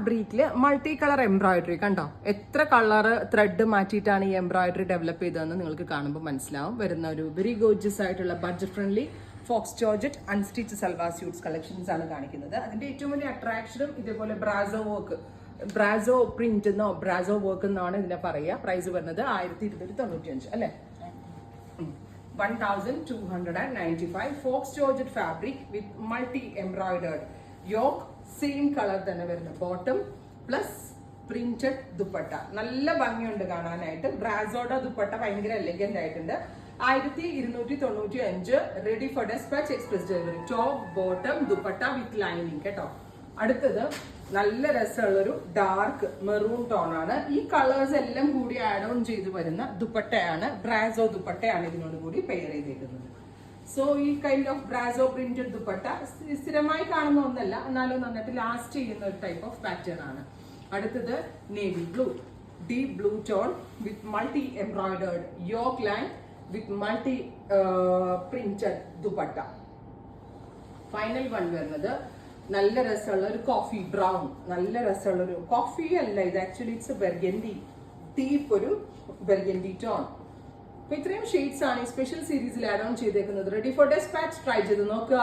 ഫാബ്രിക്കില് multi colour embroidery കണ്ടോ, എത്ര colour thread മാറ്റിയിട്ടാണ് ഈ എംബ്രോയിഡറി ഡെവലപ്പ് ചെയ്തതെന്ന് നിങ്ങൾക്ക് കാണുമ്പോൾ മനസ്സിലാവും. വരുന്ന ഒരു വെരി ഗോർജിയസ് ആയിട്ടുള്ള budget friendly faux georgette unstitch salwar suits collections ആണ് കാണിക്കുന്നത്. അതിന്റെ ഏറ്റവും വലിയ അട്രാക്ഷനും ഇതേപോലെ ബ്രാസോ വർക്ക്, ബ്രാസോ പ്രിന്റ് എന്നോ ബ്രാസോ വർക്ക് എന്നാണ് ഇതിനെ പറയുക. പ്രൈസ് വരുന്നത് 1295 അല്ലെ, 1295. Faux georgette fabric with multi embroidered yoke, same colour തന്നെ വരുന്ന ബോട്ടം പ്ലസ് പ്രിന്റഡ് ദുപ്പട്ട. നല്ല ഭംഗിയുണ്ട് കാണാനായിട്ട്. ബ്രാസോയുടെ ദുപ്പട്ട ഭയങ്കര എലഗന്റ് ആയിട്ടുണ്ട്. 1295. Ready for despatch, express delivery. Top bottom dupatta with lining കേട്ടോ. അടുത്തത് നല്ല രസമുള്ളൊരു ഡാർക്ക് മെറൂൺ ടോൺ ആണ്. ഈ കളേഴ്സ് എല്ലാം കൂടി ആഡ് ഓൺ ചെയ്ത് വരുന്ന ദുപ്പട്ടയാണ്. ബ്രാസോ ദുപ്പട്ടയാണ് ഇതിനോട് കൂടി പെയർ ചെയ്തേക്കുന്നത്. സോ ഈ kind of brasso printed dupatta സ്ഥിരമായി കാണുന്ന ഒന്നല്ല, എന്നാലും നന്നായിട്ട് ലാസ്റ്റ് ചെയ്യുന്ന ഒരു ടൈപ്പ് ഓഫ് പാറ്റേൺ ആണ്. അടുത്തത് navy blue, deep blue tone with multi embroidered yoke line with multi printed dupatta. Final one വരുന്നത് നല്ല രസമുള്ള ഒരു കോഫി ബ്രൗൺ, നല്ല രസമുള്ള ഒരു കോഫി അല്ല ഇത്, ആക്ച്വലി ഇറ്റ്സ് ബെർഗൻഡി, ഡീപ്പ് ഒരു ബെർഗൻഡി ടോൺ. അപ്പൊ ഇത്രയും ഷെയ്ഡ്സ് ആണ് ഈ സ്പെഷ്യൽ സീരീസിൽ ആഡ് ഓൺ ചെയ്തേക്കുന്നത്. റെഡി ഫോർ ഡെസ്പാച്ച്, ട്രൈ ചെയ്ത് നോക്കുക.